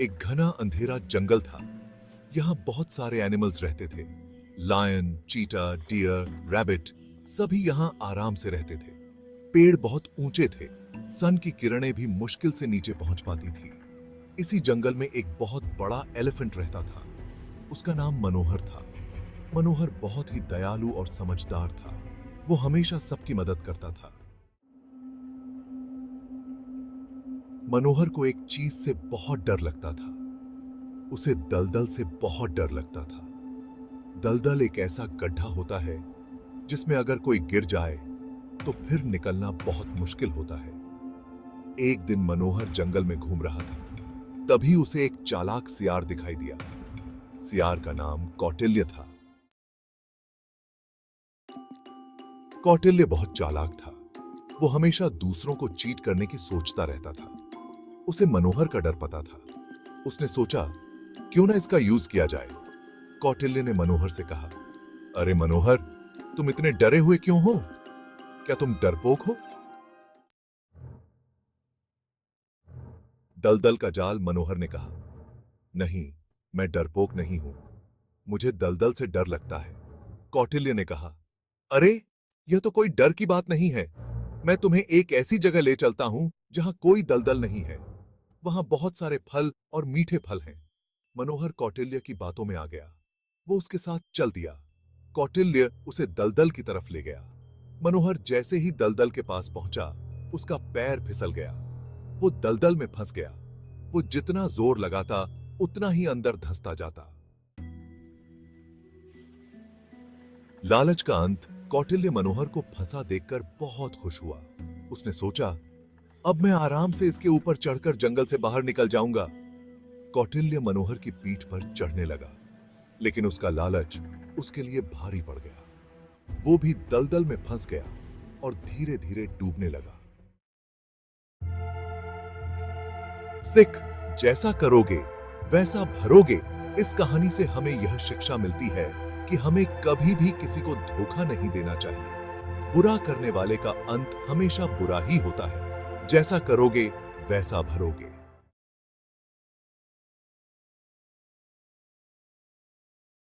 एक घना अंधेरा जंगल था। यहाँ बहुत सारे एनिमल्स रहते थे। लायन, चीता, डियर, रैबिट, सभी यहाँ आराम से रहते थे। पेड़ बहुत ऊंचे थे। सन की किरणें भी मुश्किल से नीचे पहुंच पाती थी। इसी जंगल में एक बहुत बड़ा एलिफेंट रहता था। उसका नाम मनोहर था। मनोहर बहुत ही दयालु और समझदार था। वो हमेशा सबकी मदद करता था। मनोहर को एक चीज से बहुत डर लगता था। उसे दलदल से बहुत डर लगता था। दलदल एक ऐसा गड्ढा होता है जिसमें अगर कोई गिर जाए तो फिर निकलना बहुत मुश्किल होता है। एक दिन मनोहर जंगल में घूम रहा था। तभी उसे एक चालाक सियार दिखाई दिया। सियार का नाम कौटिल्य था। कौटिल्य बहुत चालाक था। वो हमेशा दूसरों को चीट करने की सोचता रहता था। उसे मनोहर का डर पता था। उसने सोचा, क्यों ना इसका यूज किया जाए। कौटिल्य ने मनोहर से कहा, अरे मनोहर, तुम इतने डरे हुए क्यों हो? क्या तुम डरपोक हो? दलदल का जाल। मनोहर ने कहा, नहीं, मैं डरपोक नहीं हूं। मुझे दलदल से डर लगता है। कौटिल्य ने कहा, अरे, यह तो कोई डर की बात नहीं है। मैं तुम्हें एक ऐसी जगह ले चलता हूं जहां कोई दलदल नहीं है। वहां बहुत सारे फल और मीठे फल हैं। मनोहर कौटिल्य की बातों में आ गया। वो उसके साथ चल दिया। कौटिल्य उसे दलदल की तरफ ले गया। मनोहर जैसे ही दलदल के पास पहुंचा, उसका पैर फिसल गया। वो दलदल में फंस गया। वो जितना जोर लगाता उतना ही अंदर धंसता जाता। लालच का अंत। कौटिल्य मनोहर को फंसा देखकर बहुत खुश हुआ। उसने सोचा, अब मैं आराम से इसके ऊपर चढ़कर जंगल से बाहर निकल जाऊंगा। कौटिल्य मनोहर की पीठ पर चढ़ने लगा, लेकिन उसका लालच उसके लिए भारी पड़ गया। वो भी दलदल में फंस गया और धीरे धीरे डूबने लगा। सिख, जैसा करोगे वैसा भरोगे। इस कहानी से हमें यह शिक्षा मिलती है कि हमें कभी भी किसी को धोखा नहीं देना चाहिए। बुरा करने वाले का अंत हमेशा बुरा ही होता है। जैसा करोगे वैसा भरोगे।